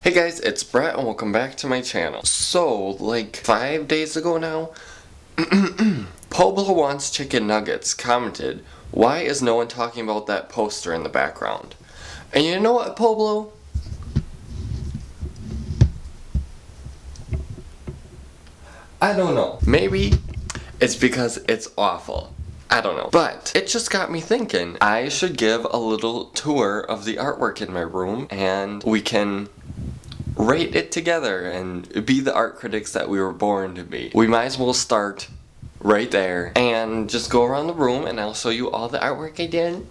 Hey guys, it's Brett and welcome back to my channel. So, like 5 days ago now, Poblo Wants Chicken Nuggets commented, "Why is no one talking about that poster in the background?" And you know what, Poblo? I don't know. Maybe it's because it's awful. I don't know. But it just got me thinking, I should give a little tour of the artwork in my room and we can rate it together and be the art critics that we were born to be. We might as well start right there and just go around the room and I'll show you all the artwork I did.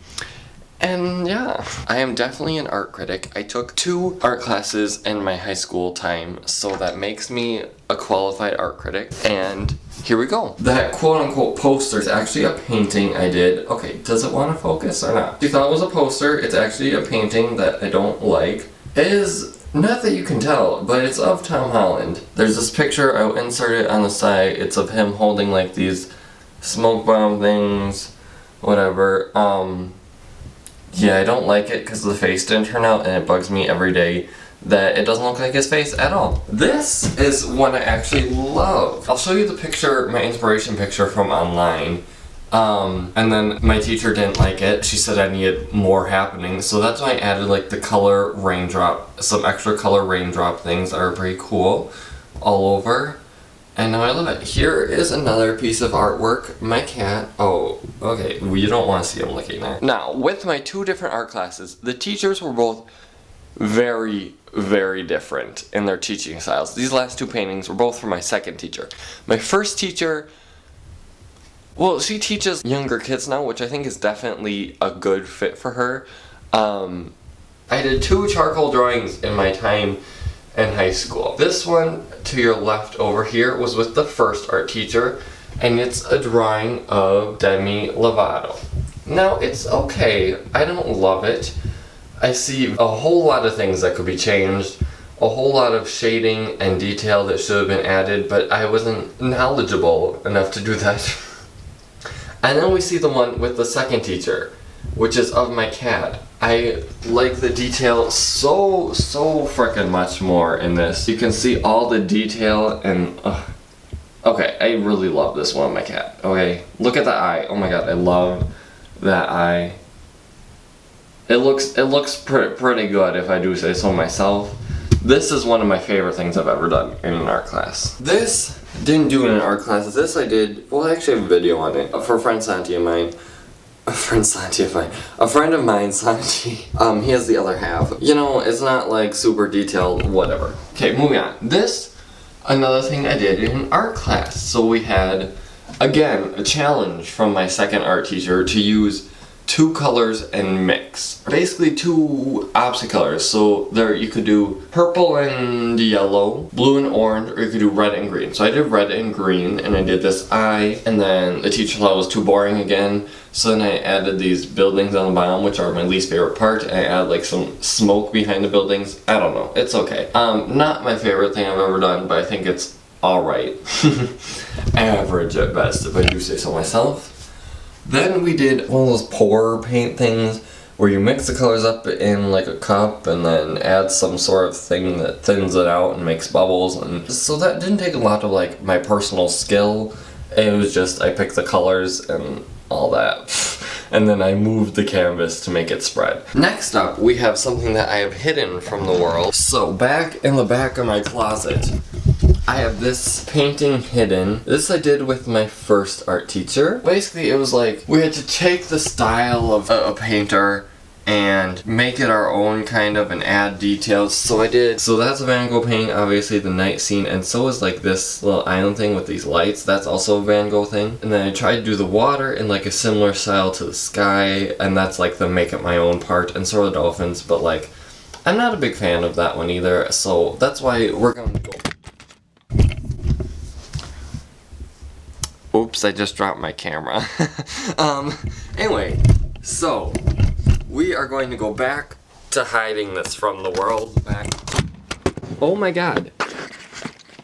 And yeah, I am definitely an art critic. I took 2 art classes in my high school time, so that makes me a qualified art critic. And here we go. That quote-unquote poster is actually a painting I did. Okay, does it want to focus or not? You thought it was a poster. It's actually a painting that I don't like. It is, not that you can tell, but it's of Tom Holland. There's this picture, I'll insert it on the side. It's of him holding like these smoke bomb things, whatever. Yeah, I don't like it because the face didn't turn out, and it bugs me every day that it doesn't look like his face at all. This is one I actually love. I'll show you the picture, my inspiration picture from online. And then my teacher didn't like it. She said I needed more happening, so that's why I added like the color raindrop, some extra color raindrop things that are pretty cool all over. And now I love it. Here is another piece of artwork. My cat. Oh, okay. Well, you don't want to see him looking there. Now, with my 2 different art classes, the teachers were both very, very different in their teaching styles. These last 2 paintings were both from my second teacher. My first teacher, well, she teaches younger kids now, which I think is definitely a good fit for her. I did 2 charcoal drawings in my time in high school. This one to your left over here was with the first art teacher, and it's a drawing of Demi Lovato. Now, it's okay. I don't love it. I see a whole lot of things that could be changed, a whole lot of shading and detail that should have been added, but I wasn't knowledgeable enough to do that. And then we see the one with the second teacher, which is of my cat. I like the detail so freaking much more in this. You can see all the detail and okay, I really love this one of my cat. Okay, look at the eye. Oh my god, I love that eye. It looks pretty good if I do say so myself. This is one of my favorite things I've ever done in an art class. This didn't do in an art class. This I did, well, I actually have a video on it for a friend Santi of mine. A friend of mine, Santi. He has the other half. You know, it's not like super detailed, whatever. Okay, moving on. This, another thing I did in art class. So we had, again, a challenge from my second art teacher to use 2 colors and mix. Basically 2 opposite colors. So there you could do purple and yellow, blue and orange, or you could do red and green. So I did red and green, and I did this eye, and then the teacher thought it was too boring again. So then I added these buildings on the bottom, which are my least favorite part, and I added like some smoke behind the buildings. I don't know, it's okay. Not my favorite thing I've ever done, but I think it's alright. Average at best, if I do say so myself. Then we did one of those pour paint things where you mix the colors up in like a cup and then add some sort of thing that thins it out and makes bubbles. And so that didn't take a lot of like my personal skill. It was just I picked the colors and all that. And then I moved the canvas to make it spread. Next up, we have something that I have hidden from the world. So back in the back of my closet, I have this painting hidden. This I did with my first art teacher. Basically, it was like, we had to take the style of a painter and make it our own kind of and add details. So I did. So that's a Van Gogh painting, obviously the night scene, and so is like this little island thing with these lights. That's also a Van Gogh thing. And then I tried to do the water in like a similar style to the sky, and that's like the make it my own part, and so are the dolphins, but like, I'm not a big fan of that one either, so that's why we're gonna go. Oops, I just dropped my camera. Anyway, so we are going to go back to hiding this from the world. Back. Oh my god.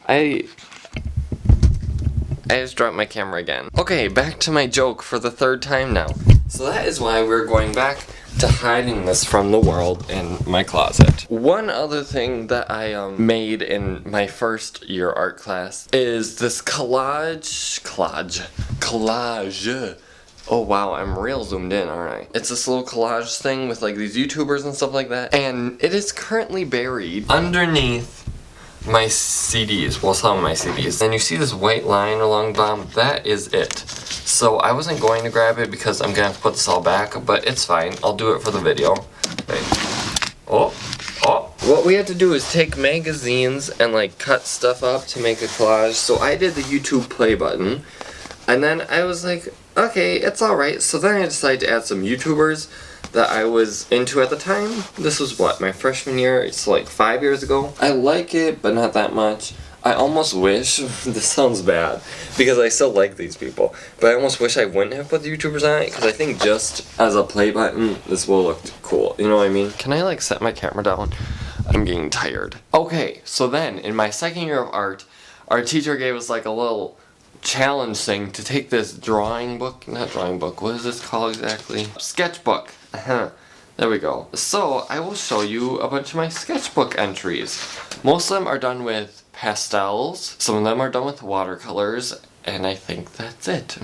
I just dropped my camera again. Okay, back to my joke for the 3rd time now. So that is why we're going back to hiding this from the world in my closet. One other thing that I made in my first year art class is this collage. Oh wow, I'm real zoomed in, aren't I? It's this little collage thing with like these YouTubers and stuff like that, and it is currently buried underneath my CDs, well, some of my CDs. And you see this white line along the bottom? That is it. So I wasn't going to grab it because I'm gonna have to put this all back, but it's fine. I'll do it for the video. Okay. Oh. What we had to do is take magazines and like cut stuff up to make a collage. So I did the YouTube play button, and then I was like, okay, it's alright. So then I decided to add some YouTubers that I was into at the time. This was what, my freshman year? It's like 5 years ago. I like it, but not that much. I almost wish, this sounds bad, because I still like these people, but I almost wish I wouldn't have put the YouTubers on it, because I think just as a play button, this will look cool. You know what I mean? Can I like set my camera down? I'm getting tired. Okay, so then, in my second year of art, our teacher gave us like a little challenge thing to take this drawing book, not drawing book, what is this called exactly? Sketchbook. There we go. So, I will show you a bunch of my sketchbook entries. Most of them are done with pastels, some of them are done with watercolors, and I think that's it.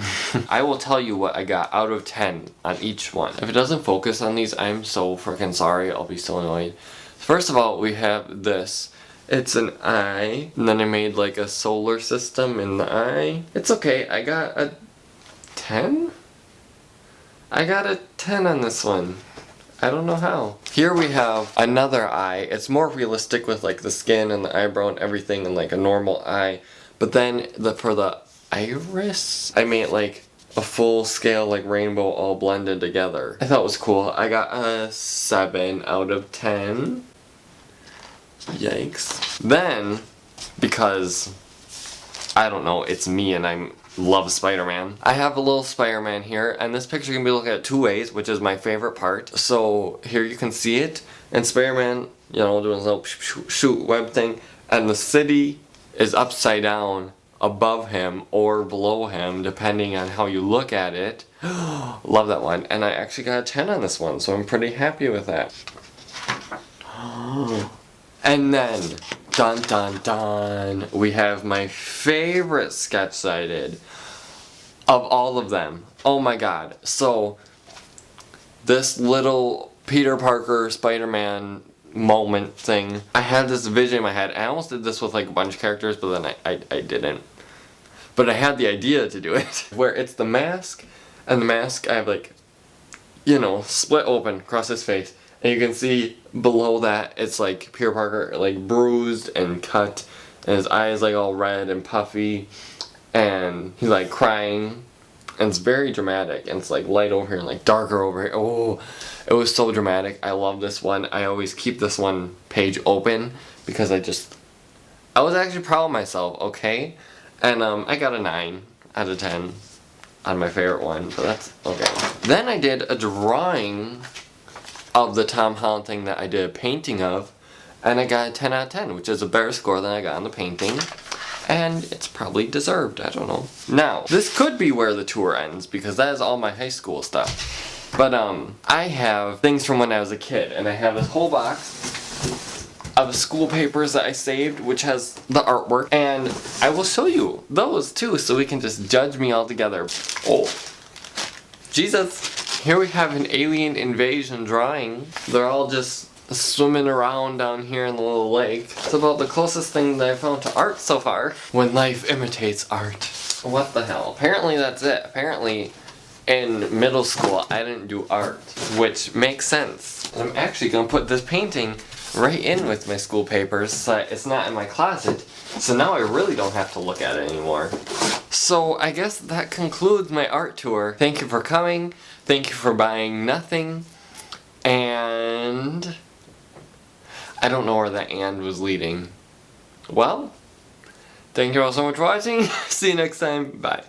I will tell you what I got out of 10 on each one. If it doesn't focus on these, I'm so freaking sorry, I'll be so annoyed. First of all, we have this. It's an eye, and then I made like a solar system in the eye. It's okay, I got a 10? I got a 10 on this one. I don't know how. Here we have another eye. It's more realistic with like the skin and the eyebrow and everything and like a normal eye. But then for the iris, I made like a full scale like rainbow all blended together. I thought it was cool. I got a 7 out of 10. Yikes. Then, because I don't know, it's me and I love Spider-Man. I have a little Spider-Man here, and this picture can be looked at 2 ways, which is my favorite part. So here you can see it, and Spider-Man, you know, doing his little shoot web thing, and the city is upside down above him or below him, depending on how you look at it. Love that one, and I actually got a 10 on this one, so I'm pretty happy with that. And then, dun dun dun, we have my favorite sketch that I did of all of them. Oh my god. So, this little Peter Parker Spider-Man moment thing, I had this vision in my head. I almost did this with like a bunch of characters, but then I didn't. But I had the idea to do it. Where it's the mask, and the mask I have like, you know, split open across his face. And you can see below that, it's like Peter Parker, like bruised and cut, and his eyes like all red and puffy, and he's like crying, and it's very dramatic, and it's like light over here and like darker over here. Oh, it was so dramatic. I love this one. I always keep this one page open, because I was actually proud of myself, okay? And I got a 9 out of 10 on my favorite one, but that's okay. Then I did a drawing of the Tom Holland thing that I did a painting of, and I got a 10 out of 10, which is a better score than I got on the painting, and it's probably deserved, I don't know. Now, this could be where the tour ends, because that is all my high school stuff. But I have things from when I was a kid, and I have this whole box of school papers that I saved, which has the artwork, and I will show you those too, so we can just judge me all together. Oh, Jesus. Here we have an alien invasion drawing. They're all just swimming around down here in the little lake. It's about the closest thing that I found to art so far. When life imitates art. What the hell? Apparently that's it. Apparently in middle school I didn't do art, which makes sense. And I'm actually gonna put this painting right in with my school papers so it's not in my closet. So now I really don't have to look at it anymore. So I guess that concludes my art tour. Thank you for coming. Thank you for buying nothing. And I don't know where that and was leading. Well, thank you all so much for watching. See you next time. Bye.